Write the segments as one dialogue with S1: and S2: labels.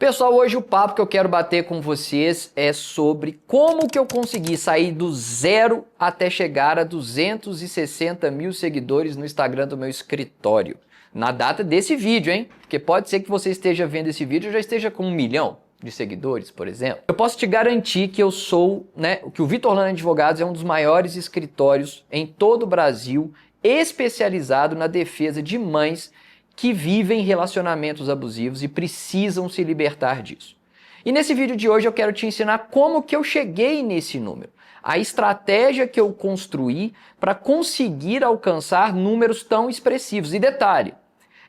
S1: Pessoal, hoje o papo que eu quero bater com vocês é sobre como que eu consegui sair do zero até chegar a 260 mil seguidores no Instagram do meu escritório. Na data desse vídeo, hein? Porque pode ser que você esteja vendo esse vídeo e já esteja com 1 milhão de seguidores, por exemplo. Eu posso te garantir que eu sou, que o Vitor Orlando Advogados é um dos maiores escritórios em todo o Brasil, especializado na defesa de mães que vivem relacionamentos abusivos e precisam se libertar disso. E nesse vídeo de hoje eu quero te ensinar como que eu cheguei nesse número, a estratégia que eu construí para conseguir alcançar números tão expressivos. E detalhe,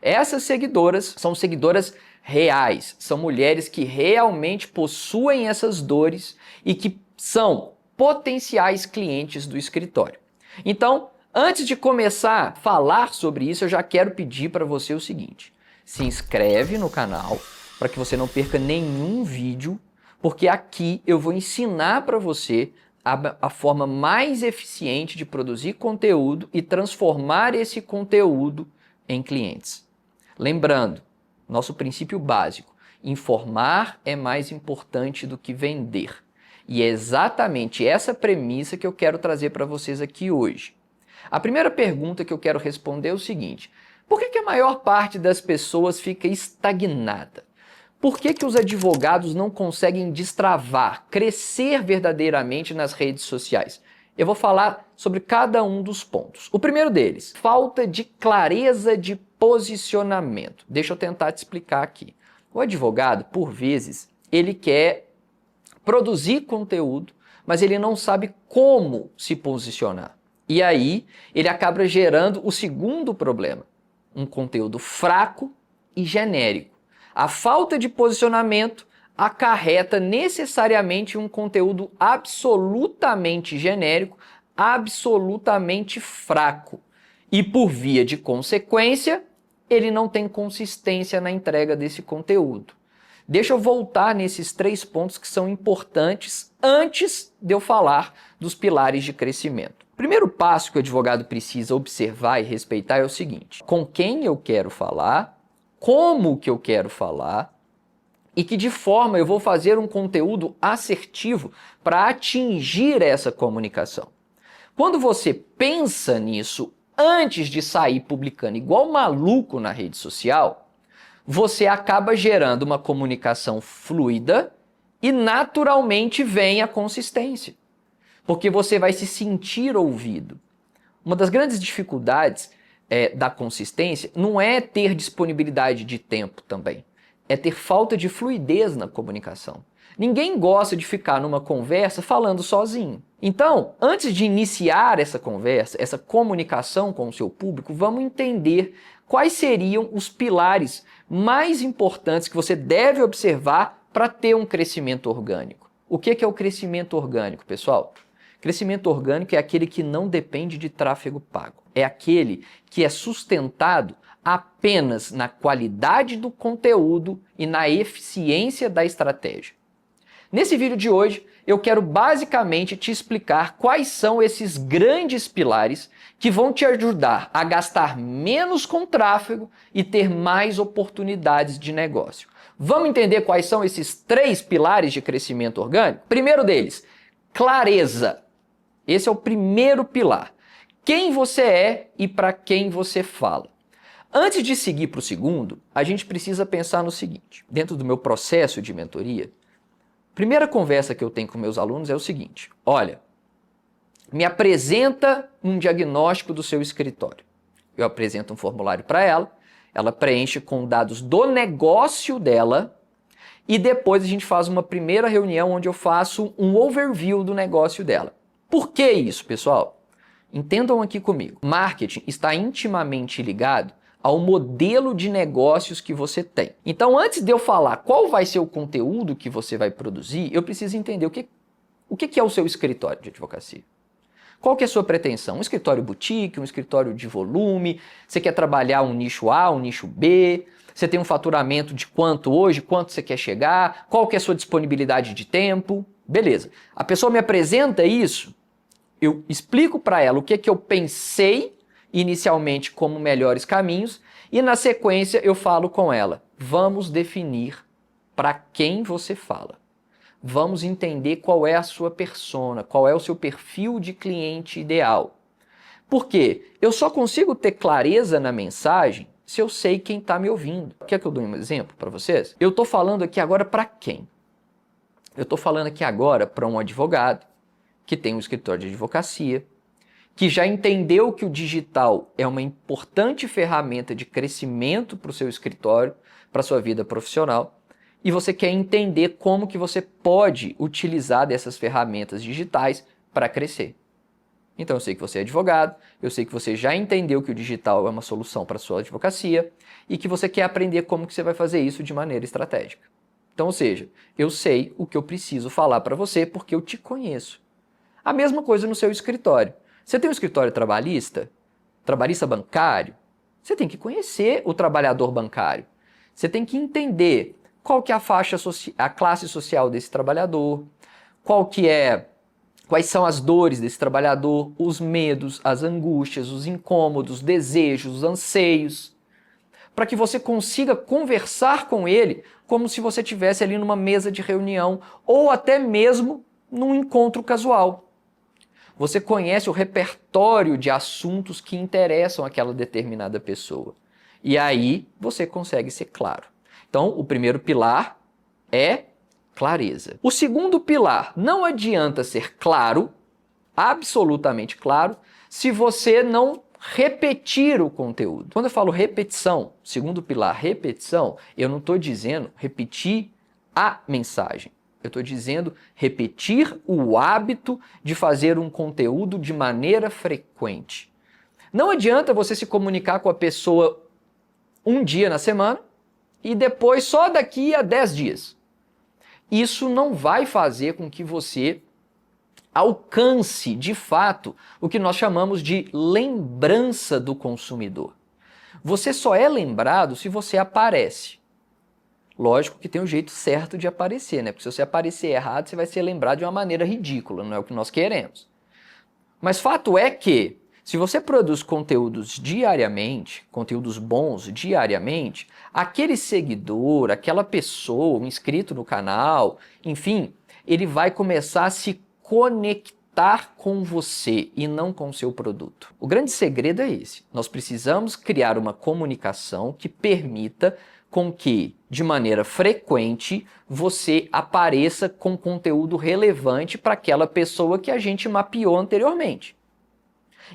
S1: essas seguidoras são seguidoras reais, são mulheres que realmente possuem essas dores e que são potenciais clientes do escritório. Então, antes de começar a falar sobre isso, eu já quero pedir para você o seguinte: se inscreve no canal para que você não perca nenhum vídeo, porque aqui eu vou ensinar para você a forma mais eficiente de produzir conteúdo e transformar esse conteúdo em clientes. Lembrando, nosso princípio básico: informar é mais importante do que vender. E é exatamente essa premissa que eu quero trazer para vocês aqui hoje. A primeira pergunta que eu quero responder é o seguinte: por que a maior parte das pessoas fica estagnada? Por que os advogados não conseguem destravar, crescer verdadeiramente nas redes sociais? Eu vou falar sobre cada um dos pontos. O primeiro deles, falta de clareza de posicionamento. Deixa eu tentar te explicar aqui. O advogado, por vezes, ele quer produzir conteúdo, mas ele não sabe como se posicionar. E aí, ele acaba gerando o segundo problema, um conteúdo fraco e genérico. A falta de posicionamento acarreta necessariamente um conteúdo absolutamente genérico, absolutamente fraco. E por via de consequência, ele não tem consistência na entrega desse conteúdo. Deixa eu voltar nesses 3 pontos que são importantes antes de eu falar dos pilares de crescimento. O primeiro passo que o advogado precisa observar e respeitar é o seguinte: com quem eu quero falar, como que eu quero falar e que de forma eu vou fazer um conteúdo assertivo para atingir essa comunicação. Quando você pensa nisso antes de sair publicando igual maluco na rede social, você acaba gerando uma comunicação fluida e naturalmente vem a consistência, porque você vai se sentir ouvido. Uma das grandes dificuldades da consistência não é ter disponibilidade de tempo também, é ter falta de fluidez na comunicação. Ninguém gosta de ficar numa conversa falando sozinho. Então, antes de iniciar essa conversa, essa comunicação com o seu público, vamos entender quais seriam os pilares mais importantes que você deve observar para ter um crescimento orgânico. O que é o crescimento orgânico, pessoal? Crescimento orgânico é aquele que não depende de tráfego pago. É aquele que é sustentado apenas na qualidade do conteúdo e na eficiência da estratégia. Nesse vídeo de hoje, eu quero basicamente te explicar quais são esses grandes pilares que vão te ajudar a gastar menos com tráfego e ter mais oportunidades de negócio. Vamos entender quais são esses 3 pilares de crescimento orgânico? Primeiro deles, clareza. Esse é o primeiro pilar. Quem você é e para quem você fala. Antes de seguir para o segundo, a gente precisa pensar no seguinte: dentro do meu processo de mentoria, a primeira conversa que eu tenho com meus alunos é o seguinte: olha, me apresenta um diagnóstico do seu escritório. Eu apresento um formulário para ela, ela preenche com dados do negócio dela e depois a gente faz uma primeira reunião onde eu faço um overview do negócio dela. Por que isso, pessoal? Entendam aqui comigo. Marketing está intimamente ligado ao modelo de negócios que você tem. Então, antes de eu falar qual vai ser o conteúdo que você vai produzir, eu preciso entender o que é o seu escritório de advocacia. Qual que é a sua pretensão? Um escritório boutique, um escritório de volume? Você quer trabalhar um nicho A, um nicho B? Você tem um faturamento de quanto hoje? Quanto você quer chegar? Qual que é a sua disponibilidade de tempo? Beleza. A pessoa me apresenta isso, eu explico para ela o que eu pensei inicialmente como melhores caminhos e na sequência eu falo com ela: vamos definir para quem você fala. Vamos entender qual é a sua persona, qual é o seu perfil de cliente ideal. Por quê? Eu só consigo ter clareza na mensagem se eu sei quem está me ouvindo. Quer que eu dê um exemplo para vocês? Eu estou falando aqui agora para quem? Eu estou falando aqui agora para um advogado que tem um escritório de advocacia, que já entendeu que o digital é uma importante ferramenta de crescimento para o seu escritório, para a sua vida profissional, e você quer entender como que você pode utilizar dessas ferramentas digitais para crescer. Então eu sei que você é advogado, eu sei que você já entendeu que o digital é uma solução para a sua advocacia e que você quer aprender como que você vai fazer isso de maneira estratégica. Então, ou seja, eu sei o que eu preciso falar para você porque eu te conheço. A mesma coisa no seu escritório. Você tem um escritório trabalhista bancário, você tem que conhecer o trabalhador bancário. Você tem que entender qual que é a classe social desse trabalhador, quais são as dores desse trabalhador, os medos, as angústias, os incômodos, os desejos, os anseios, para que você consiga conversar com ele como se você estivesse ali numa mesa de reunião ou até mesmo num encontro casual. Você conhece o repertório de assuntos que interessam aquela determinada pessoa. E aí você consegue ser claro. Então, o primeiro pilar é clareza. O segundo pilar, não adianta ser claro, absolutamente claro, se você não repetir o conteúdo. Quando eu falo repetição, segundo pilar, repetição, eu não estou dizendo repetir a mensagem. Eu estou dizendo repetir o hábito de fazer um conteúdo de maneira frequente. Não adianta você se comunicar com a pessoa um dia na semana e depois só daqui a 10 dias. Isso não vai fazer com que você alcance, de fato, o que nós chamamos de lembrança do consumidor. Você só é lembrado se você aparece. Lógico que tem um jeito certo de aparecer, né? Porque se você aparecer errado, você vai ser lembrado de uma maneira ridícula, não é o que nós queremos. Mas fato é que, se você produz conteúdos diariamente, conteúdos bons diariamente, aquele seguidor, aquela pessoa, um inscrito no canal, enfim, ele vai começar a se conectar com você e não com o seu produto. O grande segredo é esse. Nós precisamos criar uma comunicação que permita com que, de maneira frequente, você apareça com conteúdo relevante para aquela pessoa que a gente mapeou anteriormente.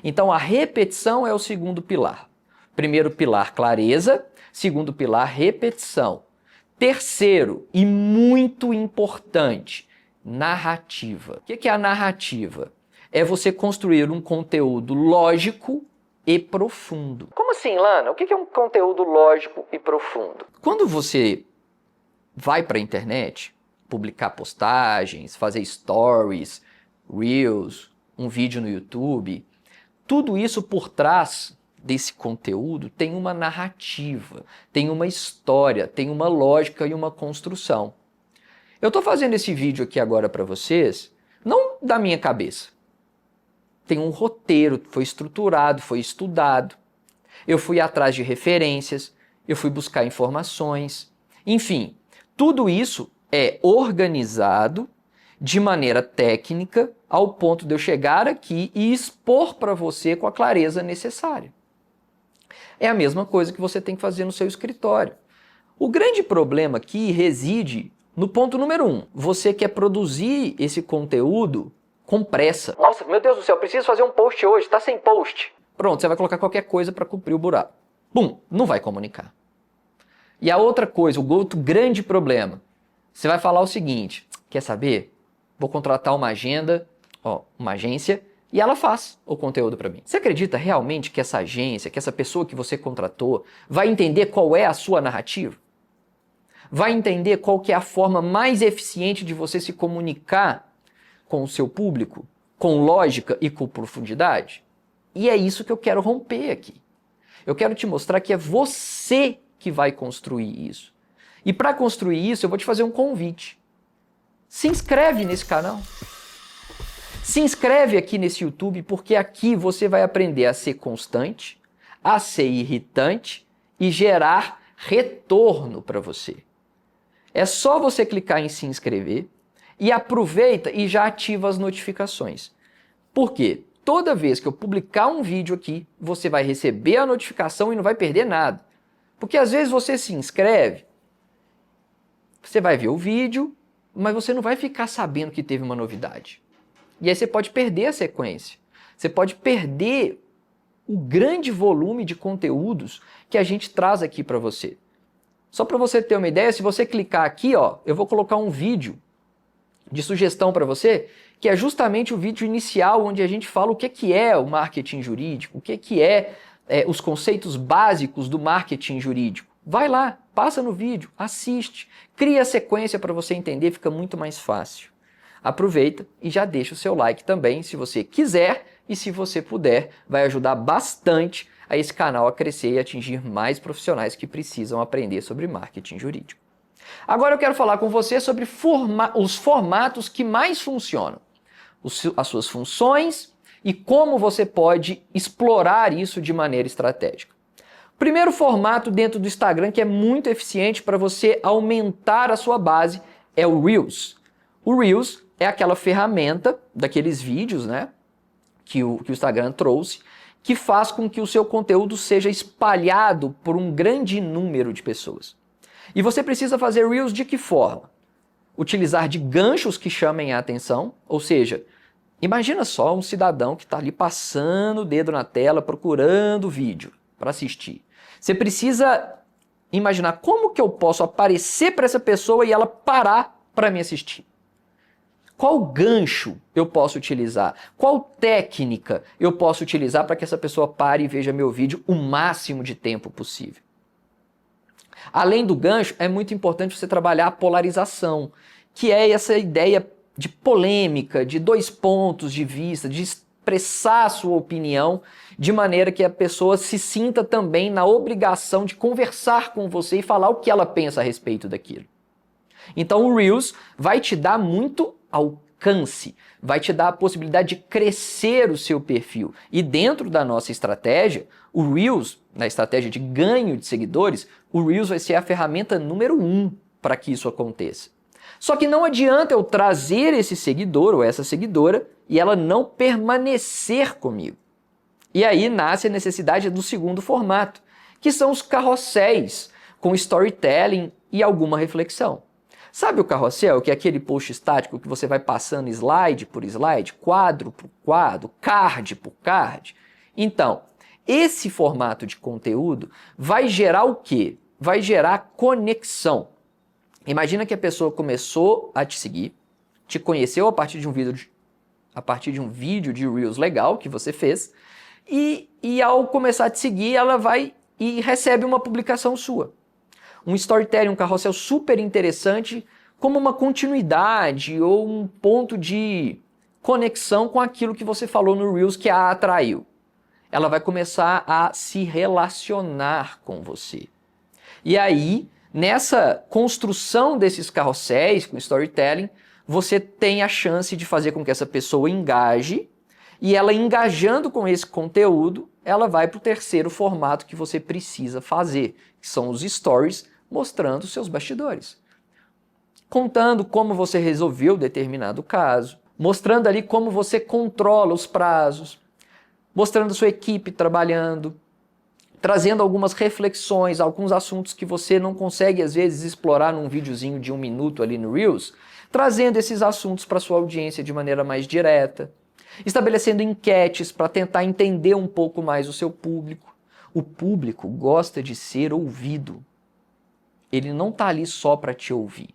S1: Então, a repetição é o segundo pilar. Primeiro pilar, clareza. Segundo pilar, repetição. Terceiro, e muito importante, narrativa. O que é a narrativa? É você construir um conteúdo lógico e profundo. Como assim, Lana? O que é um conteúdo lógico e profundo? Quando você vai para a internet, publicar postagens, fazer stories, reels, um vídeo no YouTube, tudo isso por trás desse conteúdo tem uma narrativa, tem uma história, tem uma lógica e uma construção. Eu estou fazendo esse vídeo aqui agora para vocês, não da minha cabeça. Tem um roteiro, foi estruturado, foi estudado. Eu fui atrás de referências, eu fui buscar informações. Enfim, tudo isso é organizado de maneira técnica ao ponto de eu chegar aqui e expor para você com a clareza necessária. É a mesma coisa que você tem que fazer no seu escritório. O grande problema aqui reside no ponto número 1. Você quer produzir esse conteúdo com pressa. Nossa, meu Deus do céu, preciso fazer um post hoje, está sem post. Pronto, você vai colocar qualquer coisa para cumprir o buraco. Bum, não vai comunicar. E a outra coisa, o outro grande problema, você vai falar o seguinte, quer saber? Vou contratar uma agência, e ela faz o conteúdo para mim. Você acredita realmente que essa agência, que essa pessoa que você contratou, vai entender qual é a sua narrativa? Vai entender qual que é a forma mais eficiente de você se comunicar com o seu público, com lógica e com profundidade? E é isso que eu quero romper aqui. Eu quero te mostrar que é você que vai construir isso. E para construir isso, eu vou te fazer um convite. Se inscreve nesse canal. Se inscreve aqui nesse YouTube, porque aqui você vai aprender a ser constante, a ser irritante e gerar retorno para você. É só você clicar em se inscrever e aproveita e já ativa as notificações. Por quê? Toda vez que eu publicar um vídeo aqui, você vai receber a notificação e não vai perder nada. Porque às vezes você se inscreve, você vai ver o vídeo, mas você não vai ficar sabendo que teve uma novidade. E aí você pode perder a sequência. Você pode perder o grande volume de conteúdos que a gente traz aqui para você. Só para você ter uma ideia, se você clicar aqui, ó, eu vou colocar um vídeo de sugestão para você, que é justamente o vídeo inicial, onde a gente fala o que é o marketing jurídico, o que é os conceitos básicos do marketing jurídico. Vai lá, passa no vídeo, assiste, cria a sequência para você entender, fica muito mais fácil. Aproveita e já deixa o seu like também, se você quiser e se você puder, vai ajudar bastante a esse canal a crescer e atingir mais profissionais que precisam aprender sobre marketing jurídico. Agora eu quero falar com você sobre os formatos que mais funcionam, as suas funções e como você pode explorar isso de maneira estratégica. O primeiro formato dentro do Instagram que é muito eficiente para você aumentar a sua base é o Reels. O Reels é aquela ferramenta daqueles vídeos, né, que o Instagram trouxe, que faz com que o seu conteúdo seja espalhado por um grande número de pessoas. E você precisa fazer Reels de que forma? Utilizar de ganchos que chamem a atenção, ou seja, imagina só um cidadão que está ali passando o dedo na tela, procurando o vídeo para assistir. Você precisa imaginar como que eu posso aparecer para essa pessoa e ela parar para me assistir. Qual gancho eu posso utilizar? Qual técnica eu posso utilizar para que essa pessoa pare e veja meu vídeo o máximo de tempo possível? Além do gancho, é muito importante você trabalhar a polarização, que é essa ideia de polêmica, de dois pontos de vista, de expressar a sua opinião, de maneira que a pessoa se sinta também na obrigação de conversar com você e falar o que ela pensa a respeito daquilo. Então o Reels vai te dar muito alcance, vai te dar a possibilidade de crescer o seu perfil. E dentro da nossa estratégia, o Reels, na estratégia de ganho de seguidores, o Reels vai ser a ferramenta número 1 para que isso aconteça. Só que não adianta eu trazer esse seguidor ou essa seguidora e ela não permanecer comigo. E aí nasce a necessidade do segundo formato, que são os carrosséis, com storytelling e alguma reflexão. Sabe o carrossel, que é aquele post estático que você vai passando slide por slide, quadro por quadro, card por card? Então, esse formato de conteúdo vai gerar o quê? Vai gerar conexão. Imagina que a pessoa começou a te seguir, te conheceu a partir de um vídeo de Reels legal que você fez, e ao começar a te seguir, ela vai e recebe uma publicação sua. Um storytelling, um carrossel super interessante, como uma continuidade ou um ponto de conexão com aquilo que você falou no Reels que a atraiu. Ela vai começar a se relacionar com você. E aí, nessa construção desses carrosséis com storytelling, você tem a chance de fazer com que essa pessoa engaje, e ela engajando com esse conteúdo, ela vai para o terceiro formato que você precisa fazer, que são os stories, mostrando os seus bastidores. Contando como você resolveu determinado caso, mostrando ali como você controla os prazos, mostrando sua equipe trabalhando, trazendo algumas reflexões, alguns assuntos que você não consegue às vezes explorar num videozinho de 1 minuto ali no Reels, trazendo esses assuntos para sua audiência de maneira mais direta, estabelecendo enquetes para tentar entender um pouco mais o seu público. O público gosta de ser ouvido. Ele não está ali só para te ouvir.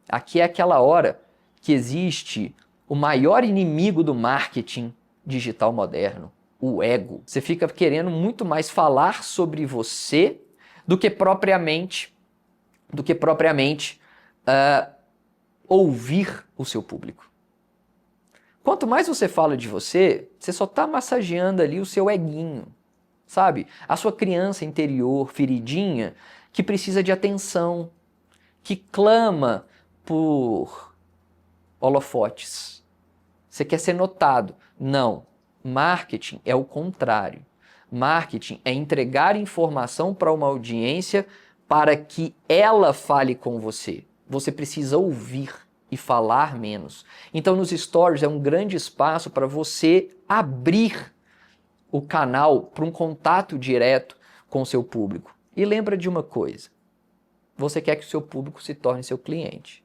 S1: Aqui é aquela hora que existe o maior inimigo do marketing digital moderno, o ego. Você fica querendo muito mais falar sobre você do que propriamente ouvir o seu público. Quanto mais você fala de você, você só está massageando ali o seu eguinho, sabe? A sua criança interior, feridinha, que precisa de atenção, que clama por holofotes. Você quer ser notado. Não. Marketing é o contrário. Marketing é entregar informação para uma audiência para que ela fale com você. Você precisa ouvir e falar menos. Então, nos stories é um grande espaço para você abrir o canal para um contato direto com o seu público. E lembra de uma coisa, você quer que o seu público se torne seu cliente.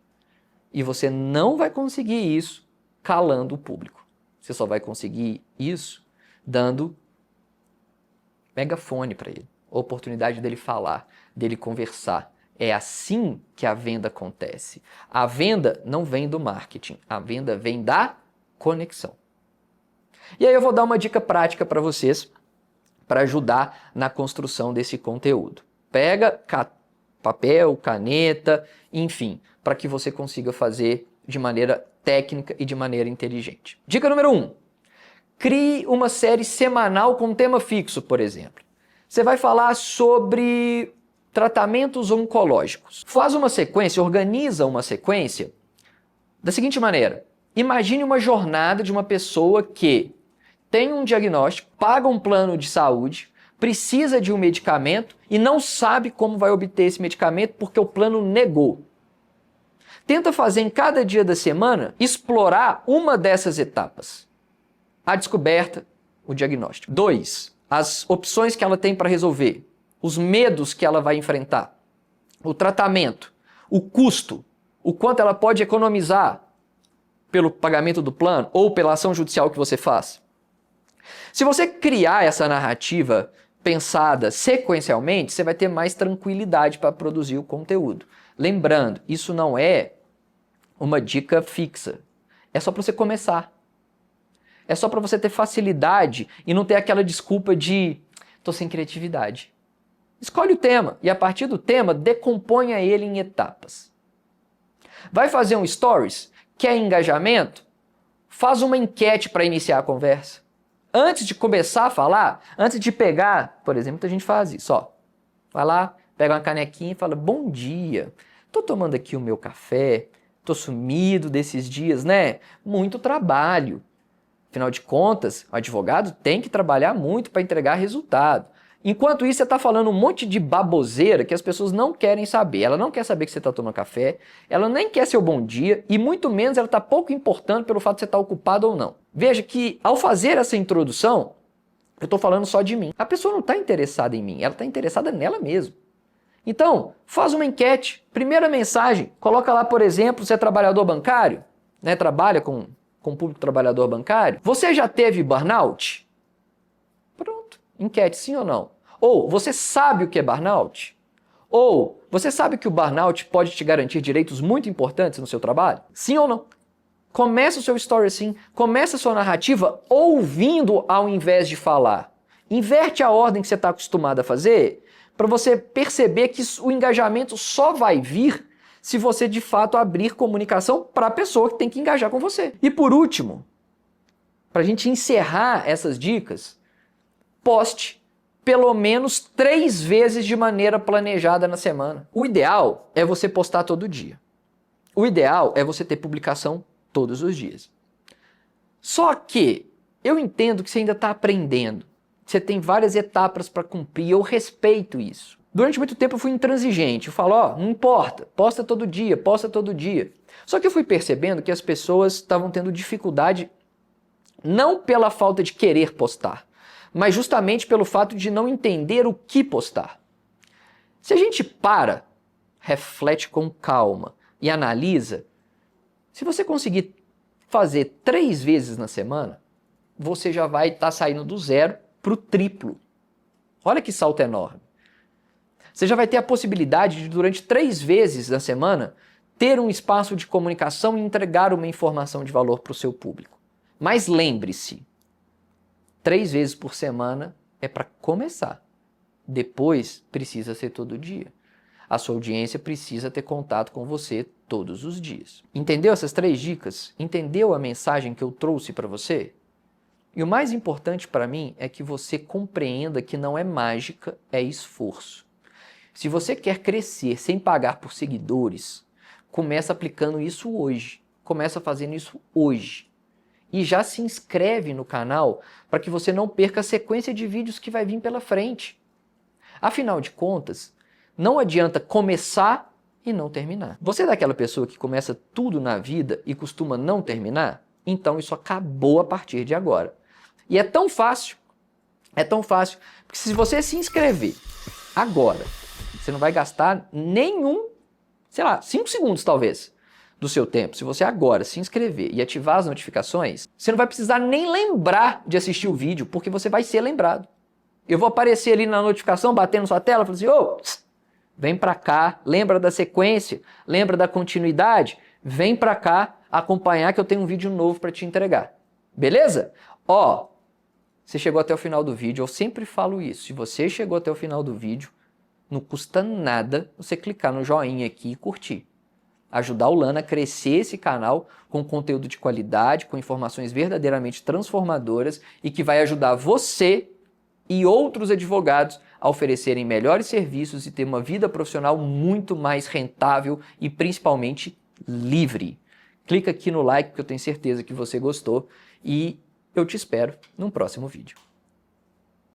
S1: E você não vai conseguir isso calando o público. Você só vai conseguir isso dando megafone para ele, oportunidade dele falar, dele conversar. É assim que a venda acontece. A venda não vem do marketing, a venda vem da conexão. E aí eu vou dar uma dica prática para vocês, para ajudar na construção desse conteúdo. Pega papel, caneta, enfim, para que você consiga fazer de maneira técnica e de maneira inteligente. Dica número 1. Crie uma série semanal com tema fixo, por exemplo. Você vai falar sobre tratamentos oncológicos. Faz uma sequência, organiza uma sequência da seguinte maneira. Imagine uma jornada de uma pessoa que tem um diagnóstico, paga um plano de saúde, precisa de um medicamento e não sabe como vai obter esse medicamento porque o plano negou. Tenta fazer em cada dia da semana, explorar uma dessas etapas. A descoberta, o diagnóstico. 2. As opções que ela tem para resolver. Os medos que ela vai enfrentar. O tratamento. O custo. O quanto ela pode economizar pelo pagamento do plano ou pela ação judicial que você faz. Se você criar essa narrativa pensada sequencialmente, você vai ter mais tranquilidade para produzir o conteúdo. Lembrando, isso não é uma dica fixa. É só para você começar. É só para você ter facilidade e não ter aquela desculpa de tô sem criatividade. Escolhe o tema e a partir do tema decomponha ele em etapas. Vai fazer um stories? Quer engajamento? Faz uma enquete para iniciar a conversa. Antes de começar a falar, antes de pegar, por exemplo, a gente faz isso, ó. Vai lá, pega uma canequinha e fala, bom dia, tô tomando aqui o meu café, tô sumido desses dias, né? Muito trabalho. Afinal de contas, o advogado tem que trabalhar muito para entregar resultado. Enquanto isso, você está falando um monte de baboseira que as pessoas não querem saber. Ela não quer saber que você está tomando café, ela nem quer seu bom dia e muito menos ela está pouco importando pelo fato de você estar ocupado ou não. Veja que ao fazer essa introdução, eu estou falando só de mim. A pessoa não está interessada em mim, ela está interessada nela mesma. Então, faz uma enquete. Primeira mensagem, coloca lá, por exemplo, você é trabalhador bancário, né? Trabalha com público trabalhador bancário. Você já teve burnout? Pronto. Enquete, sim ou não? Ou, você sabe o que é burnout? Ou, você sabe que o burnout pode te garantir direitos muito importantes no seu trabalho? Sim ou não? Começa o seu story assim, começa a sua narrativa ouvindo ao invés de falar. Inverte a ordem que você está acostumado a fazer para você perceber que o engajamento só vai vir se você de fato abrir comunicação para a pessoa que tem que engajar com você. E por último, para a gente encerrar essas dicas, poste pelo menos 3 vezes de maneira planejada na semana. O ideal é você postar todo dia. O ideal é você ter publicação todos os dias. Só que eu entendo que você ainda está aprendendo. Você tem várias etapas para cumprir e eu respeito isso. Durante muito tempo eu fui intransigente. Eu falo, ó, não importa, posta todo dia, posta todo dia. Só que eu fui percebendo que as pessoas estavam tendo dificuldade não pela falta de querer postar, mas justamente pelo fato de não entender o que postar. Se a gente para, reflete com calma e analisa, se você conseguir fazer 3 vezes na semana, você já vai estar saindo do 0 para o triplo. Olha que salto enorme. Você já vai ter a possibilidade de, durante 3 vezes na semana, ter um espaço de comunicação e entregar uma informação de valor para o seu público. Mas lembre-se, 3 vezes por semana é para começar. Depois precisa ser todo dia. A sua audiência precisa ter contato com você todos os dias. Entendeu essas 3 dicas? Entendeu a mensagem que eu trouxe para você? E o mais importante para mim é que você compreenda que não é mágica, é esforço. Se você quer crescer sem pagar por seguidores, começa aplicando isso hoje. Começa fazendo isso hoje. E já se inscreve no canal para que você não perca a sequência de vídeos que vai vir pela frente. Afinal de contas, não adianta começar e não terminar. Você é daquela pessoa que começa tudo na vida e costuma não terminar? Então isso acabou a partir de agora. E é tão fácil, porque se você se inscrever agora, você não vai gastar nenhum, sei lá, 5 segundos talvez, do seu tempo. Se você agora se inscrever e ativar as notificações, você não vai precisar nem lembrar de assistir o vídeo, porque você vai ser lembrado. Eu vou aparecer ali na notificação, batendo na sua tela, falando assim, ô, vem pra cá, lembra da sequência, lembra da continuidade, vem pra cá acompanhar que eu tenho um vídeo novo para te entregar. Beleza? Ó, você chegou até o final do vídeo, eu sempre falo isso, se você chegou até o final do vídeo, não custa nada você clicar no joinha aqui e curtir. Ajudar o Lana a crescer esse canal com conteúdo de qualidade, com informações verdadeiramente transformadoras e que vai ajudar você e outros advogados a oferecerem melhores serviços e ter uma vida profissional muito mais rentável e principalmente livre. Clica aqui no like que eu tenho certeza que você gostou e eu te espero num próximo vídeo.